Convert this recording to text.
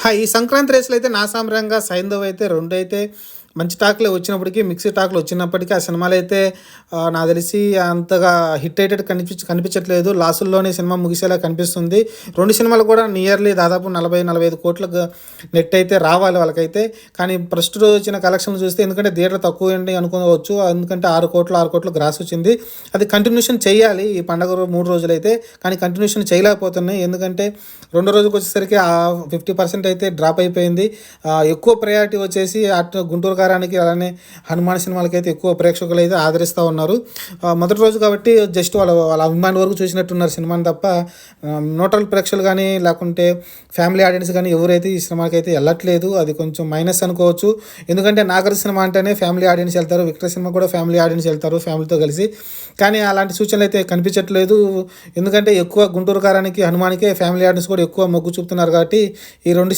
ఈ సంక్రాంతి రేస్‌లో అయితే 'నా సామిరంగా', 'సైంధవ్' అయితే రెండైతే మంచి టాక్‌లే వచ్చినప్పటికీ, మిక్స్డ్ టాక్‌లు వచ్చినప్పటికీ ఆ సినిమాలైతే నాకు తెలిసి అంతగా హిట్ అయ్యేటట్టు కనిపించట్లేదు. లాసుల్లోనే సినిమా ముగిసేలా కనిపిస్తుంది. 2 సినిమాలు కూడా నియర్లీ దాదాపు 40, 45 కోట్ల నెట్ అయితే రావాలి వాళ్ళకైతే. కానీ ఫస్ట్ రోజు వచ్చిన కలెక్షన్‌లు చూస్తే ఎందుకంటే థియేటర్ తక్కువేంటి అనుకోవచ్చు. ఎందుకంటే 6 కోట్లు గ్రాస్ వచ్చింది. అది కంటిన్యూషన్ చేయాలి ఈ పండగ 3 రోజులైతే. కానీ కంటిన్యూషన్ చేయలేకపోతున్నాయి. ఎందుకంటే రెండో రోజుకి వచ్చేసరికి 50% అయితే డ్రాప్ అయిపోయింది. ఎక్కువ ప్రయారిటీ వచ్చేసి అటు గుంటూరు కారానికి అలానే హనుమాన్ సినిమాలకైతే ఎక్కువ ప్రేక్షకులు అయితే ఆదరిస్తూ ఉన్నారు. మొదటి రోజు కాబట్టి జస్ట్ వాళ్ళ వాళ్ళ అభిమాని వరకు చూసినట్టున్నారు సినిమాని తప్ప న్యూట్రల్ ప్రేక్షకులు కానీ లేకుంటే ఫ్యామిలీ ఆడియన్స్ కానీ ఎవరైతే ఈ సినిమాకి అయితే వెళ్ళట్లేదు. అది కొంచెం మైనస్ అనుకోవచ్చు. ఎందుకంటే నాగర్ సినిమా అంటేనే ఫ్యామిలీ ఆడియన్స్ వెళ్తారు. విక్టర్ సినిమా కూడా ఫ్యామిలీ ఆడియన్స్ వెళ్తారు ఫ్యామిలీతో కలిసి. కానీ అలాంటి సూచనలు అయితే కనిపించట్లేదు. ఎందుకంటే ఎక్కువ గుంటూరు కారానికి హనుమానికే ఫ్యామిలీ ఆడియన్స్ కూడా ఎక్కువ మొగ్గు చూపుతున్నారు కాబట్టి ఈ రెండు